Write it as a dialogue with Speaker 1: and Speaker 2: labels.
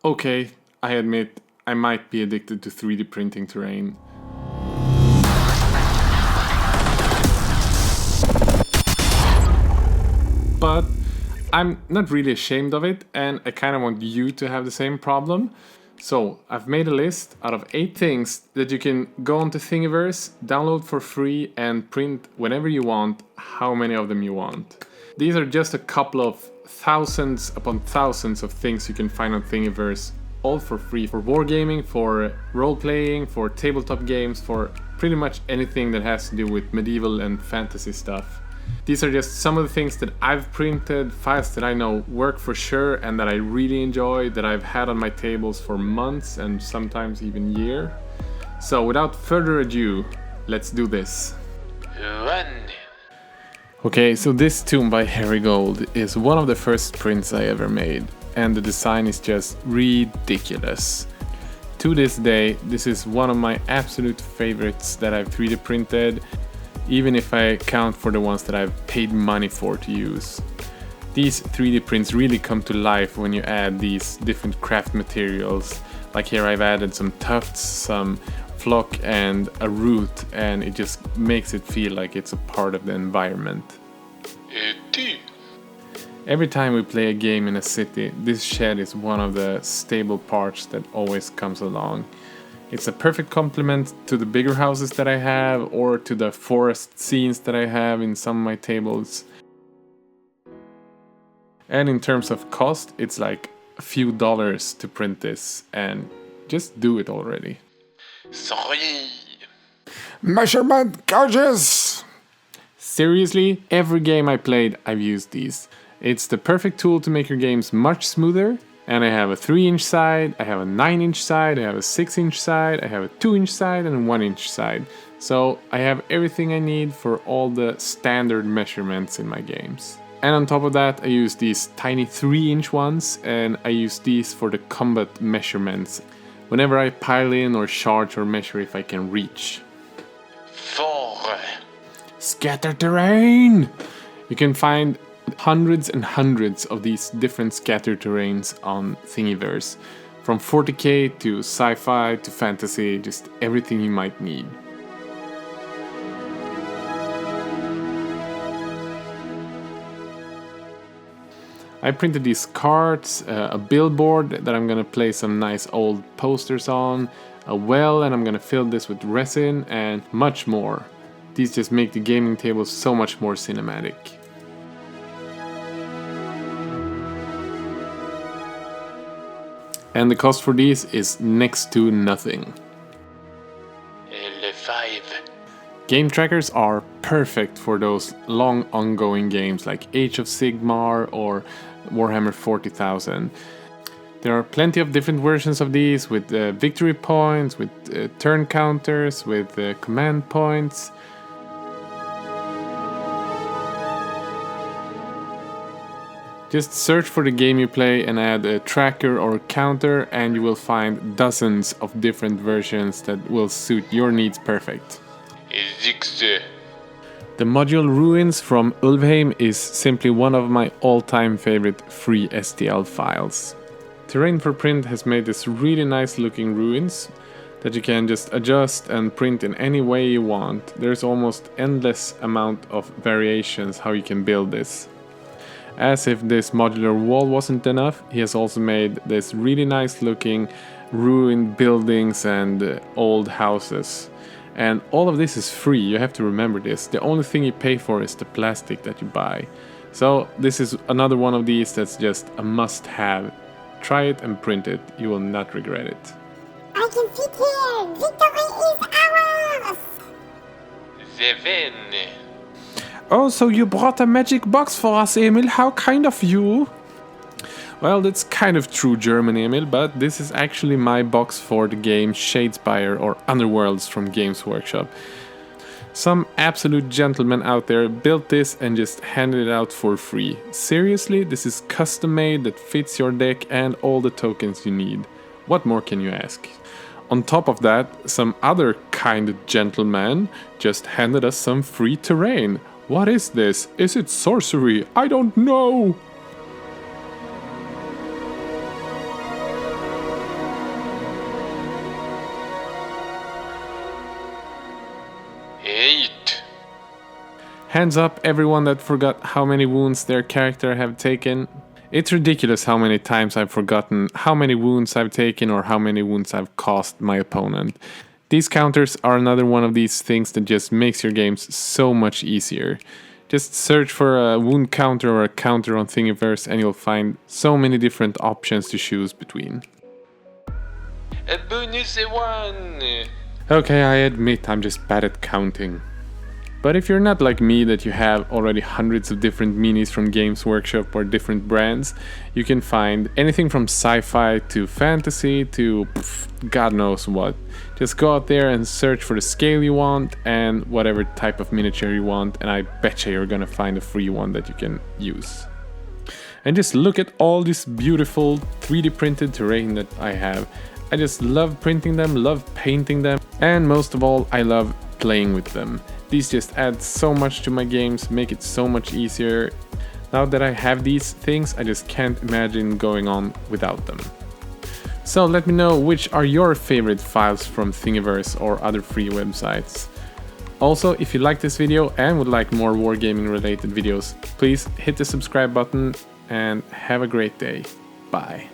Speaker 1: Okay, I admit I might be addicted to 3D printing terrain. But I'm not really ashamed of it, and I kind of want you to have the same problem. So I've made a list out of 8 things that you can go onto Thingiverse, download for free, and print whenever you want, how many of them you want. These are just a couple of thousands upon thousands of things you can find on Thingiverse, all for free, for wargaming, for role-playing, for tabletop games, for pretty much anything that has to do with medieval and fantasy stuff. These are just some of the things that I've printed, files that I know work for sure and that I really enjoy, that I've had on my tables for months and sometimes even years. So without further ado, let's do this. Okay, so this tomb by herrigold is one of the first prints I ever made, and the design is just ridiculous. To this day, this is one of my absolute favorites that I've 3D printed, even if I count for the ones that I've paid money for to use. These 3D prints really come to life when you add these different craft materials. Like here I've added some tufts, some flock and a root, and it just makes it feel like it's a part of the environment. Every time we play a game in a city, this shed is one of the stable parts that always comes along. It's a perfect complement to the bigger houses that I have, or to the forest scenes that I have in some of my tables. And in terms of cost, it's like a few dollars to print this, and just do it already.
Speaker 2: Sorry.
Speaker 3: Measurement gauges!
Speaker 1: Seriously, every game I played, I've used these. It's the perfect tool to make your games much smoother. And I have a 3-inch side, I have a 9-inch side, I have a 6-inch side, I have a 2-inch side and a 1-inch side. So I have everything I need for all the standard measurements in my games. And on top of that, I use these tiny 3-inch ones, and I use these for the combat measurements, whenever I pile in or charge or measure if I can reach.
Speaker 2: 4.
Speaker 1: Scatter terrain! You can find hundreds and hundreds of these different scatter terrains on Thingiverse, from 40k to sci-fi to fantasy, just everything you might need. I printed these cards, a billboard that I'm gonna place some nice old posters on, a well, and I'm gonna fill this with resin, and much more. These just make the gaming table so much more cinematic. And the cost for these is next to nothing.
Speaker 2: 5.
Speaker 1: Game trackers are perfect for those long ongoing games like Age of Sigmar or Warhammer 40,000. There are plenty of different versions of these with victory points, with turn counters, with command points. Just search for the game you play and add a tracker or counter, and you will find dozens of different versions that will suit your needs perfect.
Speaker 2: 6.
Speaker 1: The module Ruins from Ulvheim is simply one of my all-time favorite free STL files. Terrain for Print has made this really nice looking ruins that you can just adjust and print in any way you want. There's almost endless amount of variations how you can build this. As if this modular wall wasn't enough, he has also made this really nice looking ruined buildings and old houses. And all of this is free, you have to remember this. The only thing you pay for is the plastic that you buy. So this is another one of these that's just a must-have. Try it and print it, you will not regret it.
Speaker 4: I can sit here! Victory is ours!
Speaker 2: 7.
Speaker 1: Oh, so you brought a magic box for us, Emil. How kind of you. Well, that's kind of true German, Emil, but this is actually my box for the game Shadespire or Underworlds from Games Workshop. Some absolute gentleman out there built this and just handed it out for free. Seriously, this is custom made that fits your deck and all the tokens you need. What more can you ask? On top of that, some other kind gentleman just handed us some free terrain. What is this? Is it sorcery? I don't know! Hands up everyone that forgot how many wounds their character have taken. It's ridiculous how many times I've forgotten how many wounds I've taken or how many wounds I've caused my opponent. These counters are another one of these things that just makes your games so much easier. Just search for a wound counter or a counter on Thingiverse and you'll find so many different options to choose between.
Speaker 2: A bonus one.
Speaker 1: Okay, I admit I'm just bad at counting. But if you're not like me that you have already hundreds of different minis from Games Workshop or different brands, you can find anything from sci-fi to fantasy to God knows what. Just go out there and search for the scale you want and whatever type of miniature you want, and I betcha you're gonna find a free one that you can use. And just look at all this beautiful 3D printed terrain that I have. I just love printing them, love painting them, and most of all I love playing with them. These just add so much to my games, make it so much easier. Now that I have these things, I just can't imagine going on without them. So let me know which are your favorite files from Thingiverse or other free websites. Also, if you like this video and would like more wargaming related videos, please hit the subscribe button and have a great day. Bye.